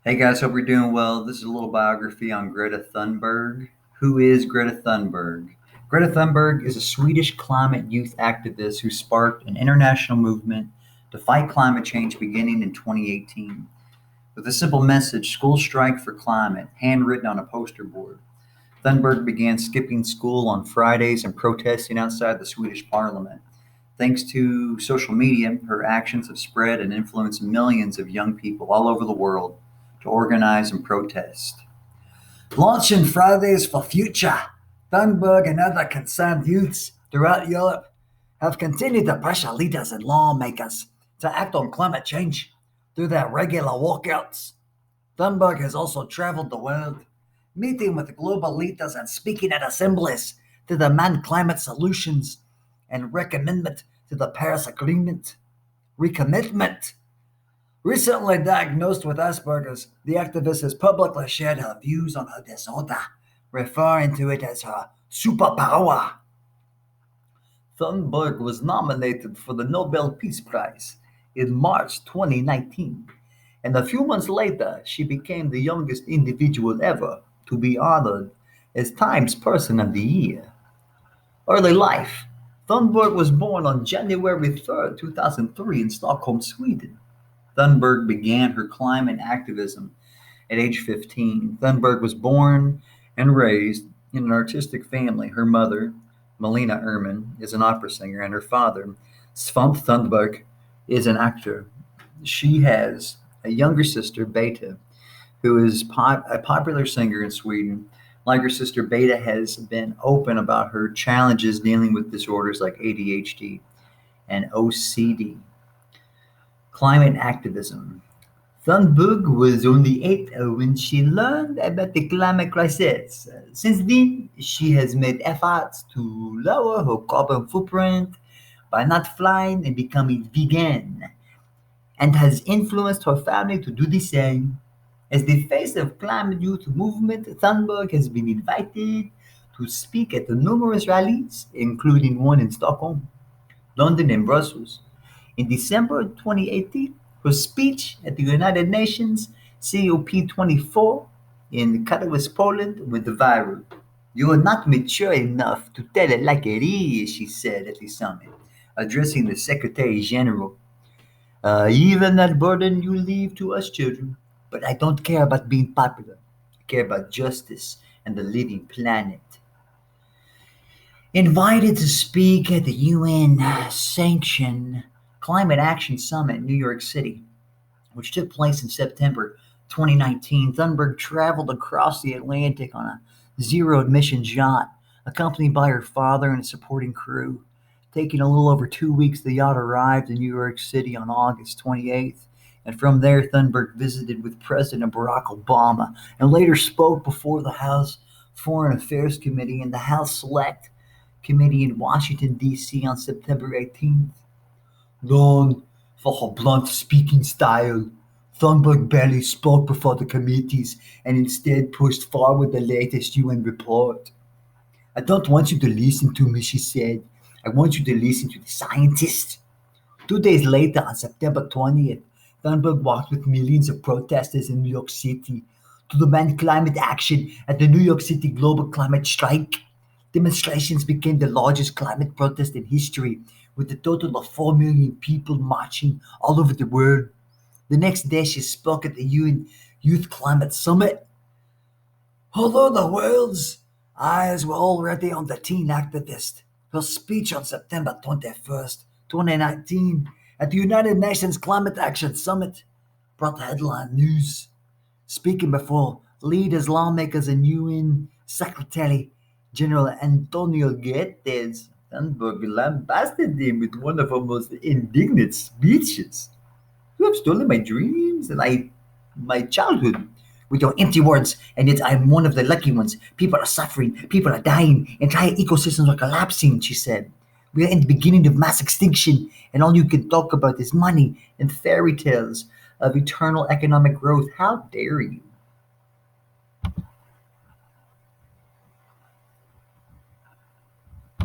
Hey guys, hope you're doing well. This is a little biography on Greta Thunberg. Who is Greta Thunberg? Greta Thunberg is a Swedish climate youth activist who sparked an international movement to fight climate change beginning in 2018. With a simple message, school strike for climate, handwritten on a poster board. Thunberg began skipping school on Fridays and protesting outside the Swedish parliament. Thanks to social media, her actions have spread and influenced millions of young people all over the world to organize and protest. Launching Fridays for Future, Thunberg and other concerned youths throughout Europe have continued to pressure leaders and lawmakers to act on climate change through their regular walkouts. Thunberg has also traveled the world, meeting with global leaders and speaking at assemblies to demand climate solutions and recommitment to the Paris Agreement. Recommitment. Recently diagnosed with Asperger's, the activist has publicly shared her views on her disorder, referring to it as her superpower. Thunberg was nominated for the Nobel Peace Prize in March 2019, and a few months later, she became the youngest individual ever to be honored as Times Person of the Year. Early life. Thunberg was born on January 3rd, 2003, in Stockholm, Sweden. Thunberg began her climate activism at age 15. Thunberg was born and raised in an artistic family. Her mother, Melina Ehrman, is an opera singer, and her father, Svante Thunberg, is an actor. She has a younger sister, Beta, who is a popular singer in Sweden. Like her sister, Beta has been open about her challenges dealing with disorders like ADHD and OCD. Climate activism. Thunberg was only 8 when she learned about the climate crisis. Since then, she has made efforts to lower her carbon footprint by not flying and becoming vegan, and has influenced her family to do the same. As the face of climate youth movement, Thunberg has been invited to speak at numerous rallies, including one in Stockholm, London, and Brussels. In December 2018, her speech at the United Nations COP24 in Katowice, Poland, went viral. "You are not mature enough to tell it like it is," she said at the summit, addressing the Secretary General. Even that burden you leave to us children. But I don't care about being popular. I care about justice and the living planet. Invited to speak at the UN sanctioned Climate Action Summit in New York City, which took place in September 2019, Thunberg traveled across the Atlantic on a zero emissions yacht, accompanied by her father and a supporting crew. Taking a little over 2 weeks, the yacht arrived in New York City on August 28th, and from there, Thunberg visited with President Barack Obama and later spoke before the House Foreign Affairs Committee and the House Select Committee in Washington, D.C. on September 18th. Known for her blunt speaking style, Thunberg barely spoke before the committees and instead pushed forward the latest UN report. "I don't want you to listen to me," she said. "I want you to listen to the scientists." 2 days later, on September 20th, Thunberg walked with millions of protesters in New York City to demand climate action at the New York City Global Climate Strike. Demonstrations became the largest climate protest in history, with a total of 4 million people marching all over the world. The next day, she spoke at the UN Youth Climate Summit. Although the world's eyes were already on the teen activist, her speech on September 21st, 2019, at the United Nations Climate Action Summit brought headline news. Speaking before leaders, lawmakers, and UN Secretary General Antonio Guterres, Thunberg lambasted him with one of her most indignant speeches. "You have stolen my dreams and my childhood with your empty words, and yet I am one of the lucky ones. People are suffering, people are dying, entire ecosystems are collapsing," she said. "We are in the beginning of mass extinction, and all you can talk about is money and fairy tales of eternal economic growth. How dare you?"